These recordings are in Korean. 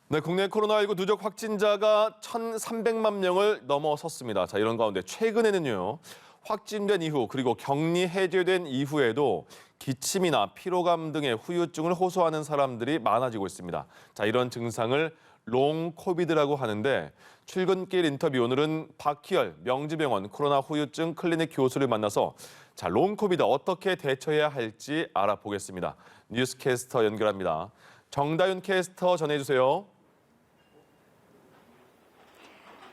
네, 국내 코로나19 누적 확진자가 1,300만 명을 넘어섰습니다. 자, 이런 가운데 최근에는요. 확진된 이후 그리고 격리 해제된 이후에도 기침이나 피로감 등의 후유증을 호소하는 사람들이 많아지고 있습니다. 자, 이런 증상을 롱 코비드라고 하는데 출근길 인터뷰 오늘은 박희열 명지병원 코로나 후유증 클리닉 교수를 만나서 자, 롱 코비드 어떻게 대처해야 할지 알아보겠습니다. 뉴스캐스터 연결합니다. 정다윤 캐스터 전해주세요.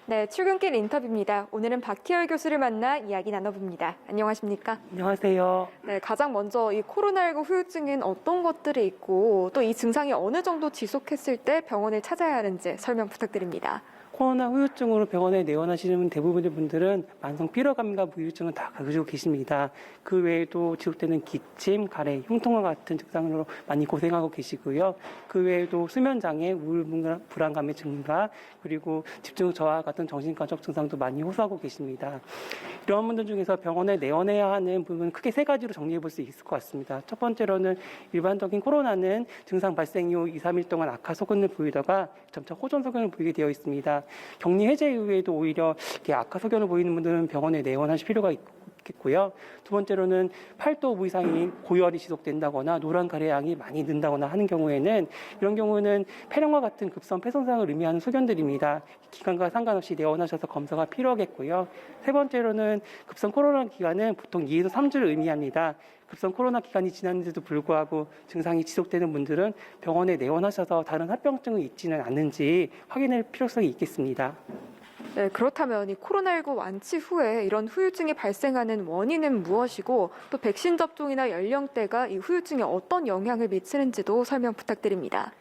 네, 출근길 인터뷰입니다. 오늘은 박희열 교수를 만나 이야기 나눠봅니다. 안녕하십니까? 안녕하세요. 네, 가장 먼저 이 코로나19 후유증엔 어떤 것들이 있고 또 이 증상이 어느 정도 지속했을 때 병원을 찾아야 하는지 설명 부탁드립니다. 코로나 후유증으로 병원에 내원하시는 대부분의 분들은 만성 피로감과 무유증은 다 가지고 계십니다. 그 외에도 지속되는 기침, 가래, 흉통과 같은 증상으로 많이 고생하고 계시고요. 그 외에도 수면장애, 우울, 불안감의 증가, 그리고 집중 저하 같은 정신과적 증상도 많이 호소하고 계십니다. 이런 분들 중에서 병원에 내원해야 하는 부분은 크게 세 가지로 정리해 볼 수 있을 것 같습니다. 첫 번째로는 일반적인 코로나는 증상 발생 이후 2, 3일 동안 악화 소견을 보이다가 점차 호전 소견을 보이게 되어 있습니다. 격리 해제 이후에도 오히려 이렇게 악화 소견을 보이는 분들은 병원에 내원하실 필요가 있겠고요. 두 번째로는 8도 이상인 고열이 지속된다거나 노란 가래양이 많이 는다거나 하는 경우에는 이런 경우는 폐렴과 같은 급성 폐손상을 의미하는 소견들입니다. 기간과 상관없이 내원하셔서 검사가 필요하겠고요. 세 번째로는 급성 코로나 기간은 보통 2에서 3주를 의미합니다. 급성 코로나 기간이 지났는데도 불구하고 증상이 지속되는 분들은 병원에 내원하셔서 다른 합병증이 있지는 않는지 확인할 필요성이 있겠습니다. 네, 그렇다면 이 코로나19 완치 후에 이런 후유증이 발생하는 원인은 무엇이고 또 백신 접종이나 연령대가 이 후유증에 어떤 영향을 미치는지도 설명 부탁드립니다.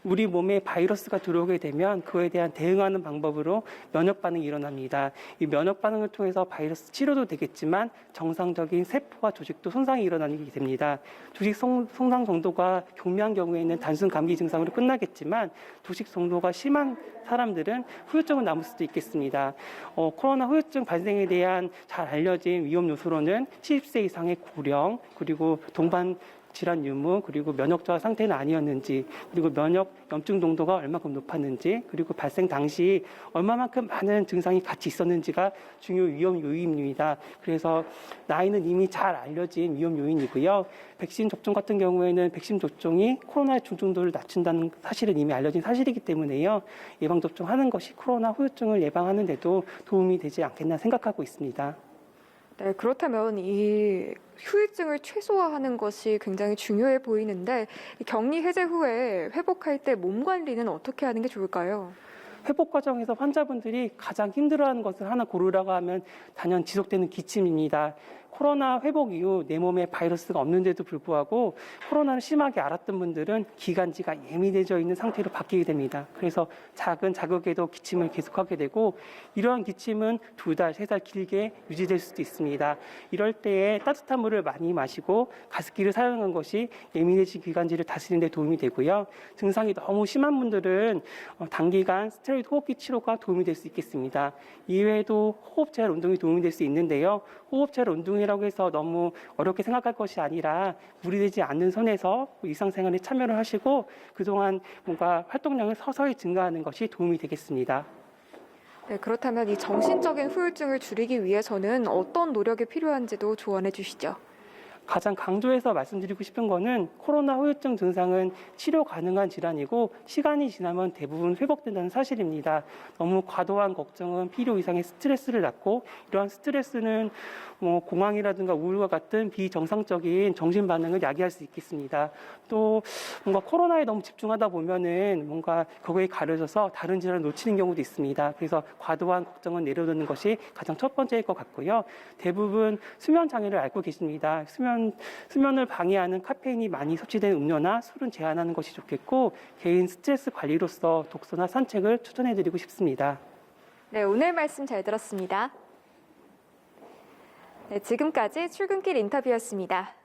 우리 몸에 바이러스가 들어오게 되면 그에 대한 대응하는 방법으로 면역 반응이 일어납니다. 이 면역 반응을 통해서 바이러스 치료도 되겠지만 정상적인 세포와 조직도 손상이 일어나게 됩니다. 조직 손상 정도가 경미한 경우에는 단순 감기 증상으로 끝나겠지만 조직 정도가 심한 사람들은 후유증은 남을 수도 있겠습니다. 코로나 후유증 발생에 대한 잘 알려진 위험 요소로는 70세 이상의 고령, 그리고 동반 질환 유무, 그리고 면역 저하 상태는 아니었는지, 그리고 면역 염증 농도가 얼마큼 높았는지, 그리고 발생 당시 얼마만큼 많은 증상이 같이 있었는지가 중요 위험 요인입니다. 그래서 나이는 이미 잘 알려진 위험 요인이고요. 백신 접종 같은 경우에는 백신 접종이 코로나의 중증도를 낮춘다는 사실은 이미 알려진 사실이기 때문에요. 예방 접종하는 것이 코로나 후유증을 예방하는 데도 도움이 되지 않겠나 생각하고 있습니다. 네, 그렇다면 이 후유증을 최소화하는 것이 굉장히 중요해 보이는데 이 격리 해제 후에 회복할 때 몸 관리는 어떻게 하는 게 좋을까요? 회복 과정에서 환자분들이 가장 힘들어하는 것을 하나 고르라고 하면 단연 지속되는 기침입니다. 코로나 회복 이후 내 몸에 바이러스가 없는데도 불구하고 코로나를 심하게 앓았던 분들은 기관지가 예민해져 있는 상태로 바뀌게 됩니다. 그래서 작은 자극에도 기침을 계속하게 되고 이러한 기침은 2달, 3달 길게 유지될 수도 있습니다. 이럴 때에 따뜻한 물을 많이 마시고 가습기를 사용하는 것이 예민해진 기관지를 다스리는 데 도움이 되고요. 증상이 너무 심한 분들은 단기간 스테로이드 호흡기 치료가 도움이 될 수 있겠습니다. 이외에도 호흡제할 운동이 도움이 될 수 있는데요. 호흡제할 운동이라고 해서 너무 어렵게 생각할 것이 아니라 무리되지 않는 선에서 일상생활에 참여를 하시고 그동안 뭔가 활동량을 서서히 증가하는 것이 도움이 되겠습니다. 네, 그렇다면 이 정신적인 후유증을 줄이기 위해서는 어떤 노력이 필요한지도 조언해 주시죠. 가장 강조해서 말씀드리고 싶은 거는 코로나 후유증 증상은 치료 가능한 질환이고 시간이 지나면 대부분 회복된다는 사실입니다. 너무 과도한 걱정은 필요 이상의 스트레스를 낳고 이러한 스트레스는 공황이라든가 우울과 같은 비정상적인 정신 반응을 야기할 수 있겠습니다. 또 뭔가 코로나에 너무 집중하다 보면은 뭔가 거기에 가려져서 다른 질환을 놓치는 경우도 있습니다. 그래서 과도한 걱정은 내려놓는 것이 가장 첫 번째일 것 같고요. 대부분 수면 장애를 앓고 계십니다. 수면을 방해하는 카페인이 많이 섭취된 음료나 술은 제한하는 것이 좋겠고 개인 스트레스 관리로서 독서나 산책을 추천해드리고 싶습니다. 네, 오늘 말씀 잘 들었습니다. 네, 지금까지 출근길 인터뷰였습니다.